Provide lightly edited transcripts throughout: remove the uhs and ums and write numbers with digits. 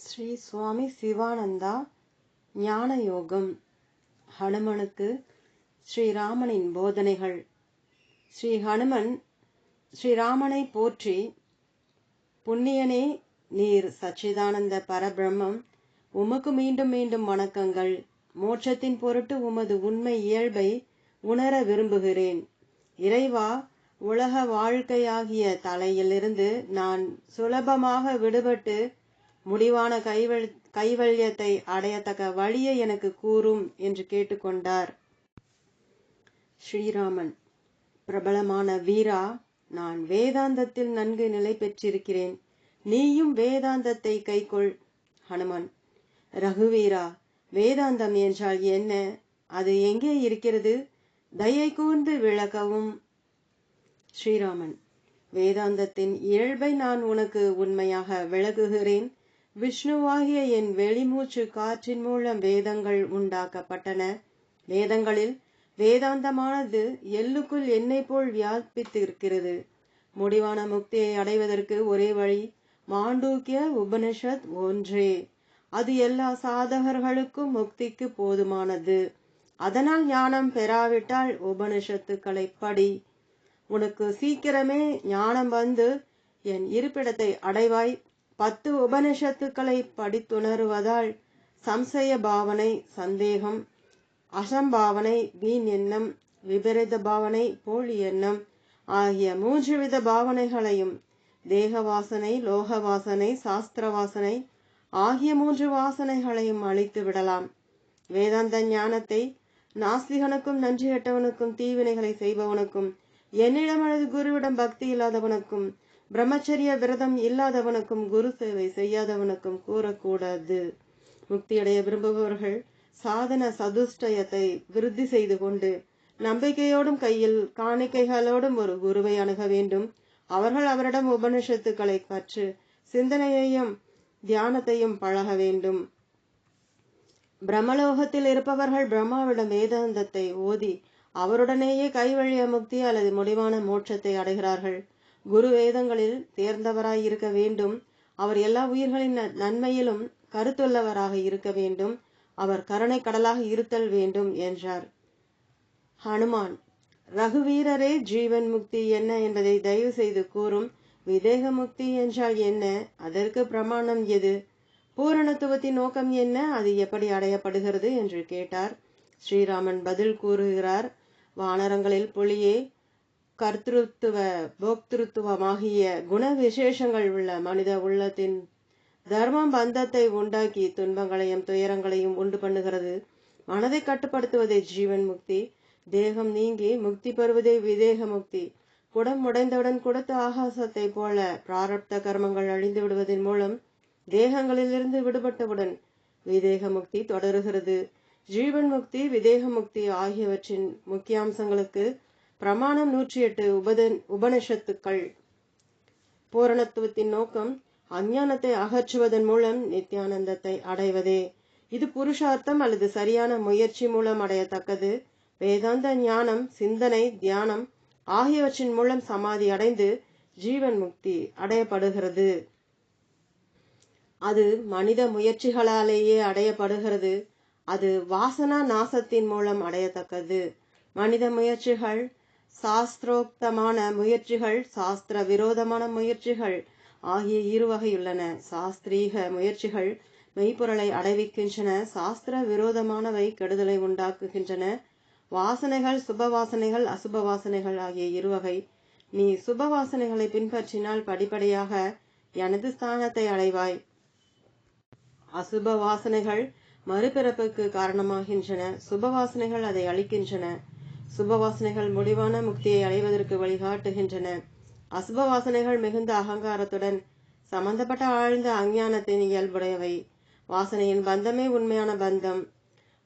ஸ்ரீ சுவாமி சிவானந்தா ஞான யோகம். ஹனுமனுக்கு ஸ்ரீராமனின் போதனைகள். ஸ்ரீராமனை போற்றி, புண்ணியனே, நீர் சச்சிதானந்த பரபிரம்மம், உமக்கு மீண்டும் மீண்டும் வணக்கங்கள். மோட்சத்தின் பொருட்டு உமது உண்மை இயல்பை உணர விரும்புகிறேன். இறைவா, உலக வாழ்க்கையாகிய தலையிலிருந்து நான் சுலபமாக விடுபட்டு முடிவான கைவல்யத்தை அடையத்தக்க வழியை எனக்கு கூறும் என்று கேட்டுக்கொண்டார். ஸ்ரீராமன்: பிரபலமான வீரா, நான் வேதாந்தத்தில் நன்கு நிலை பெற்றிருக்கிறேன். நீயும் வேதாந்தத்தை கைக்கொள். ஹனுமன்: ரகுவீரா, வேதாந்தம் என்றால் என்ன? அது எங்கே இருக்கிறது? தயை கூர்ந்து விளக்கவும். ஸ்ரீராமன்: வேதாந்தத்தின் இயல்பை நான் உனக்கு உண்மையாக விளக்குகிறேன். விஷ்ணுவாகிய என் வெளிமூச்சு காற்றின் மூலம் வேதங்கள் உண்டாக்கப்பட்டன. வேதங்களில் வேதாந்தமானது எள்ளுக்குள் எண்ணெய் போல் வியாபித்திருக்கிறது. முடிவான முக்தியை அடைவதற்கு ஒரே வழி மாண்டூக்கிய உபனிஷத் ஒன்றே. அது எல்லா சாதகர்களுக்கும் முக்திக்கு போதுமானது. அதனால் ஞானம் பெறாவிட்டால் உபனிஷத்துக்களை படி. உனக்கு சீக்கிரமே ஞானம் வந்து என் இருப்பிடத்தை அடைவாய். 10 உபனிஷத்துக்களை படித்துணருவதால் சம்சய பாவனை, சந்தேகம், அசம்பாவனை, வீண் எண்ணம், விபரீத பாவனை, போலி எண்ணம் ஆகிய 3 வித பாவனைகளையும், தேக வாசனை, லோக வாசனை, சாஸ்திர வாசனை ஆகிய 3 வாசனைகளையும் அழித்து விடலாம். வேதாந்த ஞானத்தை நாஸ்திகனுக்கும், நன்றியற்றவனுக்கும், தீவினைகளை செய்பவனுக்கும், என்னிடம் அல்லது குருவிடம் பக்தி இல்லாதவனுக்கும், பிரம்மச்சரிய விரதம் இல்லாதவனுக்கும், குரு சேவை செய்யாதவனுக்கும் கூறக்கூடாது. முக்தியடைய விரும்புபவர்கள் சாதன சதுஷ்டயத்தை விருத்தி செய்து கொண்டு நம்பிக்கையோடும் கையில் காணிக்கைகளோடும் ஒரு குருவை அணுக வேண்டும். அவர்கள் அவரிடம் உபனிஷத்துக்களை கற்று சிந்தனையையும் தியானத்தையும் பழக வேண்டும். பிரம்மலோகத்தில் இருப்பவர்கள் பிரம்மாவிடம் வேதாந்தத்தை ஓதி அவருடனேயே கைவழிய முக்தி அல்லது முடிவான மோட்சத்தை அடைகிறார்கள். குரு வேதங்களில் தேர்ந்தவராய் இருக்க வேண்டும். அவர் எல்லா உயிர்களின் நன்மையிலும் கருத்துள்ளவராக இருக்க வேண்டும். அவர் கருணை கடலாக இருத்தல் வேண்டும் என்றார். ஹனுமான்: ரகுவீரரே, ஜீவன் முக்தி என்ன என்பதை தயவு செய்து கூறும். விதேக முக்தி என்றால் என்ன? அதற்கு பிரமாணம் எது? பூரணத்துவத்தின் நோக்கம் என்ன? அது எப்படி அடையப்படுகிறது என்று கேட்டார். ஸ்ரீராமன் பதில் கூறுகிறார். வானரங்களில் புலியே, கர்த்திருத்துவ போக்திருத்துவமாகிய குண விசேஷங்கள் உள்ள மனித உள்ளத்தின் தர்மம் பந்தத்தை உண்டாக்கி துன்பங்களையும் துயரங்களையும் உண்டு பண்ணுகிறது. மனதை கட்டுப்படுத்துவதே ஜீவன் முக்தி. தேகம் நீங்கி முக்தி பெறுவதே விதேக முக்தி. குடம் உடைந்தவுடன் கொடுத்த ஆகாசத்தை போல பிராரப்த கர்மங்கள் அழிந்து விடுவதன் மூலம் தேகங்களிலிருந்து விடுபட்டவுடன் விதேக முக்தி தொடருகிறது. ஜீவன் முக்தி, விதேக முக்தி ஆகியவற்றின் முக்கியாம்சங்களுக்கு பிரமாணம் 108 உபனிஷத்துக்கள். பூரணத்துவத்தின் நோக்கம் அஞ்ஞானத்தை அகற்றுவதன் மூலம் நித்யானந்தத்தை அடைவதே. இது புருஷார்த்தம் அல்லது சரியான முயற்சி மூலம் அடையத்தக்கது. வேதாந்த ஞானம், சிந்தனை, தியானம் ஆகியவற்றின் மூலம் சமாதி அடைந்து ஜீவன் முக்தி அடையப்படுகிறது. அது மனித முயற்சிகளாலேயே அடையப்படுகிறது. அது வாசனா நாசத்தின் மூலம் அடையத்தக்கது. மனித முயற்சிகள் சாஸ்திரோக்தமான முயற்சிகள், சாஸ்திர விரோதமான முயற்சிகள் ஆகிய 2 வகையுள்ளன. சாஸ்திரீக முயற்சிகள் மெய்ப்பொருளை அடைவிக்கின்றன. சாஸ்திர விரோதமானவை கெடுதலை உண்டாக்குகின்றன. வாசனைகள் சுப வாசனைகள், அசுப வாசனைகள் ஆகிய 2 வகை. நீ சுப வாசனைகளை பின்பற்றினால் படிப்படியாக எனது ஸ்தானத்தை அடைவாய். அசுப வாசனைகள் மறுபிறப்புக்கு காரணமாகின்றன. சுப வாசனைகள் அதை அழிக்கின்றன. சுப வாசனைகள் முடிவான முக்தியை அடைவதற்கு வழிகாட்டுகின்றன. அசுப வாசனைகள் மிகுந்த அகங்காரத்துடன் சம்பந்தப்பட்ட ஆழ்ந்த அஞ்ஞானத்தின் இயல்புடையவை. வாசனையின் பந்தமே உண்மையான பந்தம்.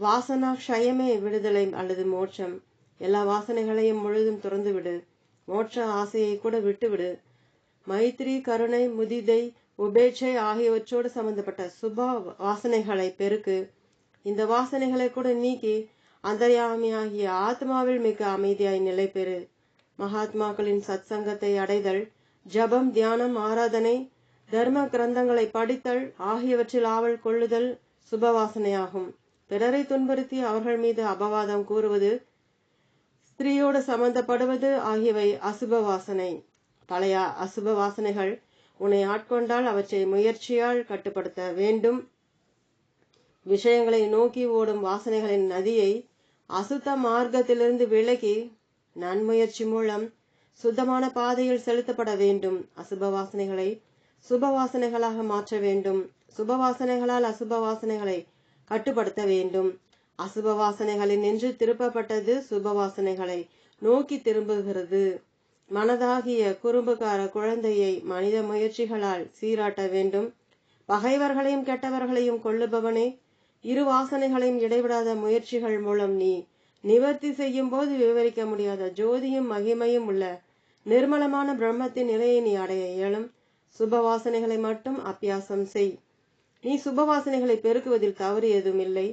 வாசனா க்ஷயமே விடுதலை அல்லது மோட்சம். எல்லா வாசனைகளையும் முழுதும் துறந்துவிடு. மோட்ச ஆசையை கூட விட்டுவிடு. மைத்ரி, கருணை, முதிதை, உபேட்சை ஆகியவற்றோடு சம்பந்தப்பட்ட சுப வாசனைகளை பெருக்கு. இந்த வாசனைகளை கூட நீக்கி அந்தர்யாமியாகிய ஆத்மாவில் மிக்க அமைதியாய் நிலை பெறு. மகாத்மாக்களின் சத் சங்கத்தை அடைதல், ஜபம், தியானம், ஆராதனை, தர்ம கிரந்தங்களை படித்தல் ஆகியவற்றில் ஆவல் கொள்ளுதல் சுபவாசனையாகும். பிறரை துன்புறுத்தி அவர்கள் மீது அபவாதம் கூறுவது, ஸ்திரீயோடு சம்பந்தப்படுவது ஆகியவை அசுப வாசனை. பழைய அசுப வாசனைகள் உன்னை ஆட்கொண்டால் அவற்றை முயற்சியால் கட்டுப்படுத்த வேண்டும். விஷயங்களை நோக்கி ஓடும் வாசனைகளின் நதியை அசுத்த மார்க்கத்திலிருந்து விலகி நன்முயற்சி மூலம் சுத்தமான பாதையில் செலுத்தப்பட வேண்டும். அசுப வாசனைகளை சுபவாசனைகளாக மாற்ற வேண்டும். சுபவாசனைகளால் அசுப வாசனைகளை கட்டுப்படுத்த வேண்டும். அசுப வாசனைகளில் நின்று திருப்பப்பட்டது சுபவாசனைகளை நோக்கி திரும்புகிறது. மனதாகிய குறும்புக்கார குழந்தையை மனித முயற்சிகளால் சீராட்ட வேண்டும். பகைவர்களையும் கெட்டவர்களையும் கொள்ளுபவனே, இரு வாசனைகளையும் இடைவிடாத முயற்சிகள் மூலம் நீ நிவர்த்தி செய்யும் போது விவரிக்க முடியாத ஜோதியும் மகிமையும் உள்ள நிர்மலமான பிரம்மத்தின் நிலையை நீ அடைய இயலும். சுபவாசனைகளை மட்டும் அபியாசம் செய். நீ சுபவாசனைகளை பெருக்குவதில் தவறு எதுவும் இல்லை.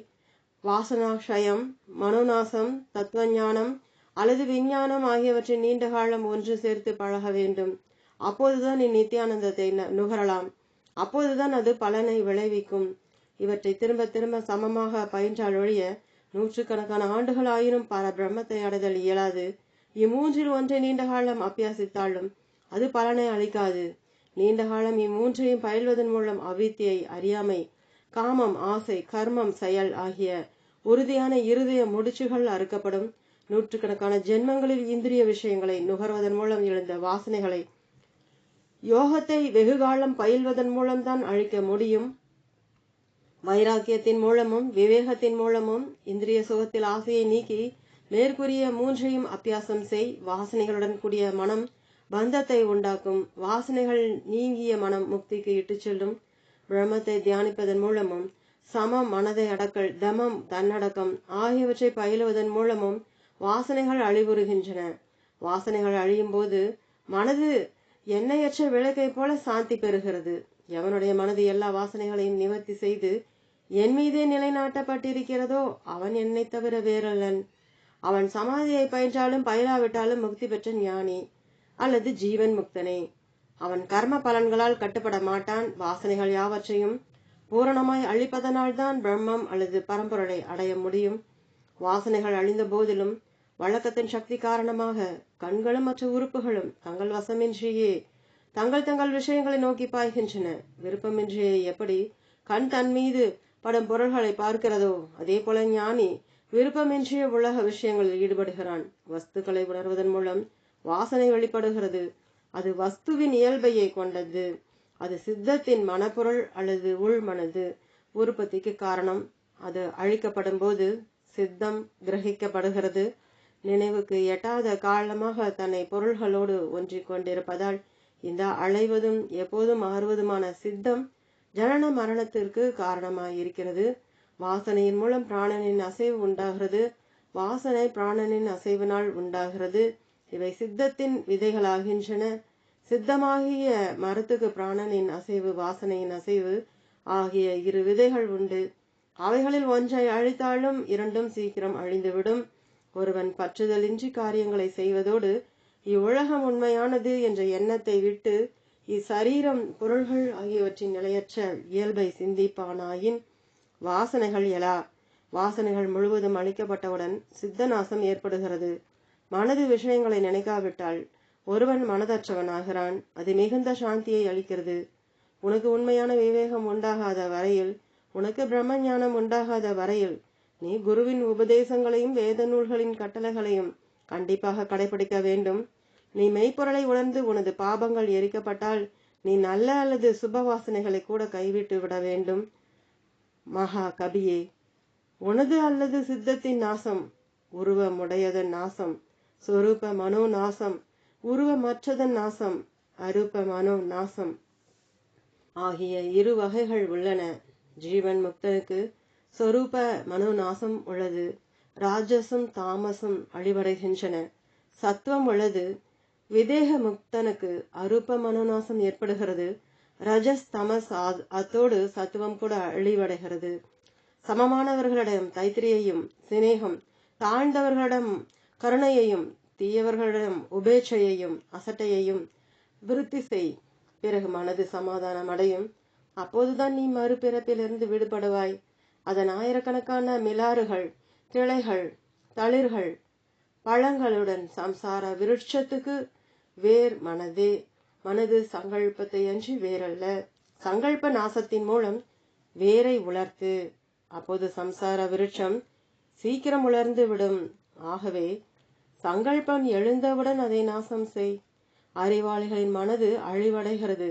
வாசனாஷயம், மனோநாசம், தத்துவஞானம் அல்லது விஞ்ஞானம் ஆகியவற்றை நீண்ட காலம் ஒன்று சேர்த்து பழக வேண்டும். அப்போதுதான் நீ நித்தியானந்தத்தை நுகரலாம். அப்போதுதான் அது பலனை விளைவிக்கும். இவற்றை திரும்ப திரும்ப சமமாக பயின்றால் ஒழிய நூற்றுக்கணக்கான ஆண்டுகள் ஆயினும் பர பிரம்மத்தை அடைதல் இயலாது. இம்மூன்றில் ஒன்றை நீண்ட காலம் அபியாசித்தாலும் அது பலனை அளிக்காது. நீண்ட காலம் இம்மூன்றையும் பயில்வதன் மூலம் அவித்தியை, அறியாமை, காமம், ஆசை, கர்மம், செயல் ஆகிய உறுதியான இருதய முடிச்சுகள் அறுக்கப்படும். நூற்றுக்கணக்கான ஜென்மங்களில் இந்திரிய விஷயங்களை நுகர்வதன் மூலம் எழுந்த வாசனைகளை யோகத்தை வெகுகாலம் பயில்வதன் மூலம்தான் அழிக்க முடியும். வைராக்கியத்தின் மூலமும் விவேகத்தின் மூலமும் இந்திரிய சுகத்தில் ஆசையை நீக்கி மேற்கூறிய மூன்றையும் அபியாசம் செய். வாசனைகளுடன் கூடிய மனம் பந்தத்தை உண்டாக்கும். வாசனைகள் நீங்கிய மனம் முக்திக்கு இட்டு செல்லும். பிரம்மத்தை தியானிப்பதன் மூலமும் சமம், மனதை அடக்கல், தமம், தன்னடக்கம் ஆகியவற்றை பயிலுவதன் மூலமும் வாசனைகள் அழிவுறுகின்றன. வாசனைகள் அழியும் போது மனது எண்ணெயற்ற விளக்கை போல சாந்தி பெறுகிறது. எவனுடைய மனது எல்லா வாசனைகளையும் நிவர்த்தி செய்து என் மீதே நிலைநாட்டப்பட்டிருக்கிறதோ அவன் என்னை தவிர வேறல்லன். அவன் சமாதியை பயின்றாலும் பயிலாவிட்டாலும் முக்தி பெற்ற ஞானி அல்லது ஜீவன் முக்தனே. அவன் கர்ம பலன்களால் கட்டுப்பட மாட்டான். வாசனைகள் யாவற்றையும் பூரணமாய் அழிப்பதனால்தான் பிரம்மம் அல்லது பரம்பொருளை அடைய முடியும். வாசனைகள் அழிந்த போதிலும் வழக்கத்தின் சக்தி காரணமாக கண்களும் மற்ற உறுப்புகளும் தங்கள் வசமின்றியே தங்கள் விஷயங்களை நோக்கி பாய்கின்றன. விருப்பமின்றியே எப்படி கண் தன் மீது படும் பொருள்களை பார்க்கிறதோ அதே போல ஞானி விருப்பமின்றிய உலக விஷயங்களில் ஈடுபடுகிறான். வஸ்துக்களை உணர்வதன் மூலம் வாசனை வெளிப்படுகிறது. அது வஸ்துவின் இயல்பையை கொண்டது. அது சித்தத்தின் மனப்பொருள் அல்லது உள்மனது உற்பத்திக்கு காரணம். அது அழிக்கப்படும் போது சித்தம் கிரகிக்கப்படுகிறது. நினைவுக்கு எட்டாத காலமாக தன்னை பொருள்களோடு ஒன்றிக் கொண்டிருப்பதால் இந்த அலைவதும் எப்போதும் மாறுவதுமான சித்தம் ஜனன மரணத்திற்கு காரணமாயிருக்கிறது. வாசனையின் மூலம் பிராணனின் அசைவு உண்டாகிறது. வாசனை பிராணனின் அசைவினால் உண்டாகிறது. இவை சித்தத்தின் விதைகளாகின்றன. சித்தமாகிய மரத்துக்கு பிராணனின் அசைவு, வாசனையின் அசைவு ஆகிய இரு விதைகள் உண்டு. அவைகளில் ஒன்றை அழித்தாலும் இரண்டும் சீக்கிரம் அழிந்துவிடும். ஒருவன் பற்றுதலின்றி காரியங்களை செய்வதோடு இவ்வுலகம் உண்மையானது என்ற எண்ணத்தை விட்டு இச்சரீரம், பொருள்கள் ஆகியவற்றின் நிலையற்ற இயல்பை சிந்திப்பானாயின் வாசனைகள் எழா. வாசனைகள் முழுவதும் அழிக்கப்பட்டவுடன் சித்தநாசம் ஏற்படுகிறது. மனது விஷயங்களை நினைக்காவிட்டால் ஒருவன் மனதற்றவனாகிறான். அது மிகுந்த சாந்தியை அளிக்கிறது. உனக்கு உண்மையான விவேகம் உண்டாகாத வரையில், உனக்கு பிரம்ம ஞானம் உண்டாகாத வரையில் நீ குருவின் உபதேசங்களையும் வேத நூல்களின் கட்டளைகளையும் கண்டிப்பாக கடைபிடிக்க வேண்டும். நீ மெய்ப்பொருளை உணர்ந்து உனது பாபங்கள் எரிக்கப்பட்டால் நீ நல்ல அல்லது சுப வாசனைகளை கூட கைவிட்டு விட வேண்டும். மகா கபியே, உனது அல்லது சித்தத்தின் நாசம் உருவமுடையதன் நாசம், சொரூப மனோ நாசம் உருவமற்றதன் நாசம், அரூப மனோ நாசம் ஆகிய இரு வகைகள் உள்ளன. ஜீவன் முக்தனுக்கு சொரூப மனோ நாசம் உள்ளது. ராஜசும் தாமசும் அழிவடைகின்றன. சத்துவம் உள்ளது. விதேக முக்தனுக்கு அரூப மனோநாசம் ஏற்படுகிறது. ரஜஸ் தமஸ் அத்தோடு சத்துவம் கூட அழிவடைகிறது. சமமானவர்களிடம் தைத்திரியையும் சிநேகம், தாழ்ந்தவர்களிடம் கருணையையும், தீயவர்களிடம் உபேட்சையையும் அசட்டையையும் விருத்தி செய். பிறகு மனது சமாதானம் அடையும். அப்போதுதான் நீ மறுபிறப்பிலிருந்து விடுபடுவாய். அதன் ஆயிரக்கணக்கான மிலாறுகள், கிளைகள், தளிர்கள், பழங்களுடன் சம்சார விருட்சத்துக்கு வேர் மனதே. மனது சங்கல்பத்தை அன்றி வேறல்ல. சங்கல்ப நாசத்தின் மூலம் வேரை உலர்த்து. அப்போது சம்சார விருட்சம் சீக்கிரம் உலர்ந்து விடும். ஆகவே சங்கல்பம் எழுந்தவுடன் அதை நாசம் செய். அறிவாளிகளின் மனது அழிவடைகிறது.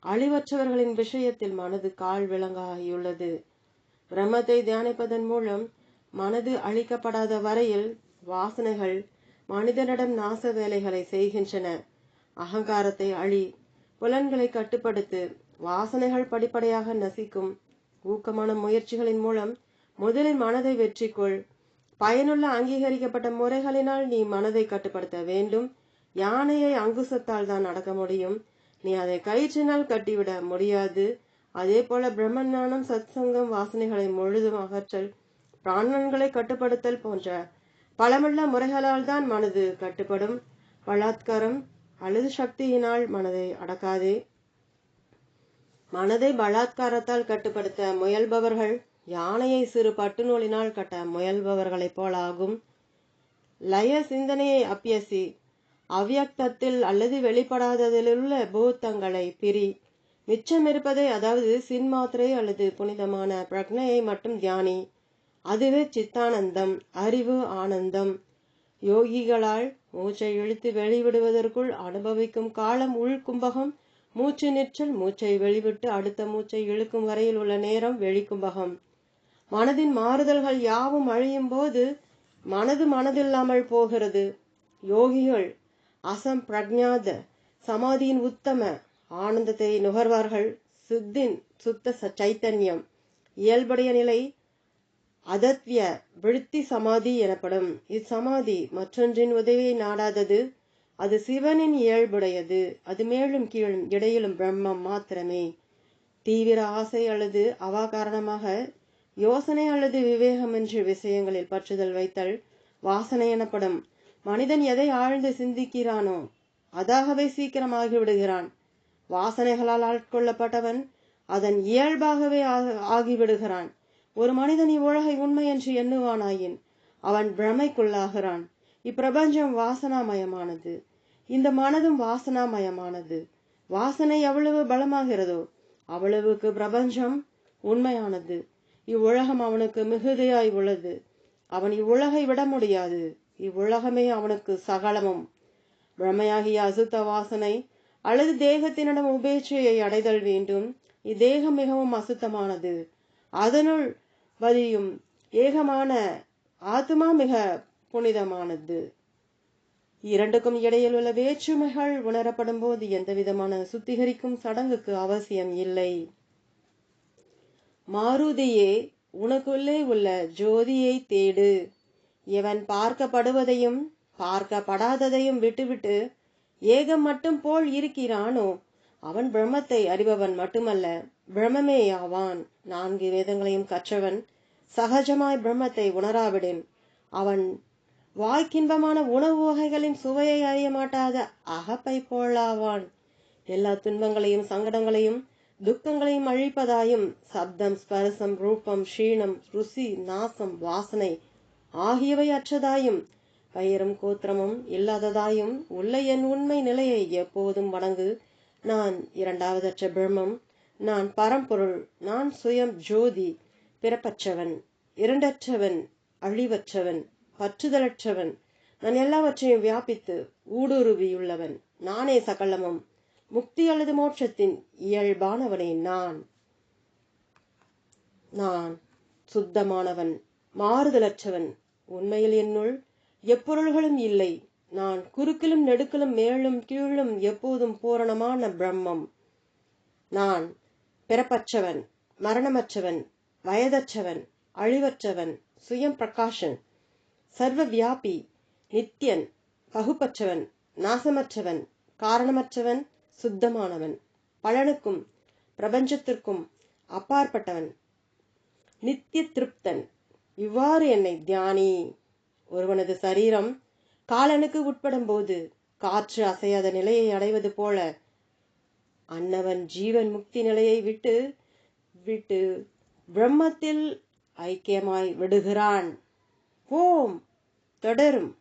அழிவற்றவர்களின் விஷயத்தில் மனது கால் விலங்காகியுள்ளது. பிரம்மத்தை தியானிப்பதன் மூலம் மனது அழிக்கப்படாத வரையில் வாசனைகள் மனிதனிடம் நாச வேலைகளை செய்கின்றன. அகங்காரத்தை அழி, புலன்களை கட்டுப்படுத்து. வாசனைகள் படிப்படியாக நசிக்கும். ஊக்கமான முயற்சிகளின் மூலம் முதலில் மனதை வெற்றி கொள். பயனுள்ள அங்கீகரிக்கப்பட்ட முறைகளினால் நீ மனதை கட்டுப்படுத்த வேண்டும். யானையை அங்குசத்தால் தான் அடக்க முடியும். நீ அதை கயிற்றினால் கட்டிவிட முடியாது. அதே போல பிரம்ம ஞானம், சத்சங்கம், வாசனைகளை முழுதும் அகற்றல், பிராணன்களை கட்டுப்படுத்தல் போன்ற பலமுள்ள முறைகளால் தான் மனது கட்டுப்படும். பலாத்காரம் அல்லது சக்தியினால் மனதை அடக்காதே. மனதை பலாத்காரத்தால் கட்டுப்படுத்த முயல்பவர்கள் யானையை சிறு பட்டு நூலினால் கட்ட முயல்பவர்களைப் போல ஆகும். லய சிந்தனையை அபியசி. அவ்யக்தத்தில் அல்லது வெளிப்படாததிலுள்ள பூத்தங்களை பிரி. மிச்சம் இருப்பதை, அதாவது சின்மாத்திரை அல்லது புனிதமான பிரக்னையை மட்டும் தியானி. அதுவே சித்தானந்தம், அறிவு ஆனந்தம். யோகிகளால் மூச்சை இழுத்து வெளிவிடுவதற்குள் அனுபவிக்கும் காலம் உள்கும்பகம். மூச்சு நிற்றல், மூச்சை வெளிவிட்டு அடுத்த மூச்சை இழுக்கும் வரையில் உள்ள நேரம் வெளிக்கும்பகம். மனதின் மாறுதல்கள் யாவும் அழியும் போது மனது மனதில்லாமல் போகிறது. யோகிகள் அசம் பிரக்ஞாத சமாதியின் உத்தம ஆனந்தத்தை நுகர்வார்கள். சித்தின் சுத்த சைத்தன்யம் இயல்புடைய நிலை அதத்விய விருத்தி சமாதி எனப்படும். இச்சமாதி மற்றொன்றின் உதவியை நாடாதது. அது சிவனின் இயல்புடையது. அது மேலும் கீழும் இடையிலும் பிரம்மம் மாத்திரமே. தீவிர ஆசை அல்லது அவா காரணமாக யோசனை அல்லது விவேகமின்றி விஷயங்களில் பற்றுதல் வைத்தல் வாசனை எனப்படும். மனிதன் எதை ஆழ்ந்து சிந்திக்கிறானோ அதாகவே சீக்கிரமாகி விடுகிறான். வாசனைகளால் ஆட்கொள்ளப்பட்டவன் அதன் இயல்பாகவே ஆகிவிடுகிறான். ஒரு மனிதன் இவ்வுலகை உண்மை என்று எண்ணுவானாயின் அவன் பிரமைக்குள்ளாகிறான். இப்பிரபஞ்சம் வாசனாமயமானது. இந்த மனதும் வாசனாமயமானது. வாசனை எவ்வளவு பலமாகிறதோ அவ்வளவுக்கு பிரபஞ்சம் உண்மையானது. இவ்வுலகம் அவனுக்கு மிகுதியாய் உள்ளது. அவன் இவ்வுலகை விட முடியாது. இவ்வுலகமே அவனுக்கு சகலமும். பிரமையாகிய அசுத்த வாசனை அல்லது தேகத்தினிடம் உபேட்சையை அடைதல் வேண்டும். இத்தேகம் மிகவும் அசுத்தமானது. அதனுள் பதியும் ஏகமான ஆத்மா மிக புனிதமானது. இரண்டுக்கும் இடையில் உள்ள வேற்றுமைகள் உணரப்படும் போது எந்த விதமான சுத்திகரிக்கும் சடங்குக்கு அவசியம் இல்லை. மாருதியே, உனக்குள்ளே உள்ள ஜோதியை தேடு. எவன் பார்க்கப்படுவதையும் பார்க்கப்படாததையும் விட்டுவிட்டு ஏகம் மட்டும் போல் இருக்கிறானோ அவன் பிரம்மத்தை அறிபவன் மட்டுமல்ல, பிரம்மமே ஆவான். 4 வேதங்களையும் கற்றவன் சகஜமாய் பிரம்மத்தை உணராவிடின் அவன் வாய்க்கின்பமான உணவு வகைகளின் சுவையை அறிய மாட்டாத அகப்பை போலாவான். எல்லா துன்பங்களையும் சங்கடங்களையும் துக்கங்களையும் அழிப்பதாயும் சப்தம், ஸ்பர்சம், ரூபம், க்ஷீணம், ருசி, நாசம், வாசனை ஆகியவை அற்றதாயும் பெயரும் கோத்திரமும் இல்லாததாயும் உள்ள என் உண்மை நிலையை எப்போதும் வணங்கு. நான் இரண்டாவதற்ற பிரம்மம். நான் பரம்பொருள். நான் சுயம் ஜோதி. பிறப்பற்றவன், இரண்டற்றவன், அழிவற்றவன், பற்றுதலற்றவன். நான் எல்லாவற்றையும் வியாபித்து ஊடுருவியுள்ளவன். நானே சகலமும். முக்தி அல்லது மோட்சத்தின் இயல்பானவனே நான். நான் சுத்தமானவன், மாறுதலற்றவன். உண்மையில் என்னுள் எப்பொருள்களும் இல்லை. நான் குறுக்கிலும் நெடுக்கிலும் மேலும் கீழும் எப்போதும் பூரணமான பிரம்மம். நான் பிறப்பற்றவன், மரணமற்றவன், வயதற்றவன், அழிவற்றவன், சுயம் பிரகாஷன், சர்வ வியாபி, நித்தியன், பகுப்பற்றவன், நாசமற்றவன், காரணமற்றவன், சுத்தமானவன், பலனுக்கும் பிரபஞ்சத்திற்கும் அப்பாற்பட்டவன், நித்திய திருப்தன். இவ்வாறு என்னை தியானி. ஒருவனது சரீரம் காலனுக்கு உட்படும் போது காற்று அசையாத நிலையை அடைவது போல அன்னவன் ஜீவன் முக்தி நிலையை விட்டு விட்டு பிரம்மத்தில் ஐக்கியமாய் விடுகிறான். போம் தொடரும்.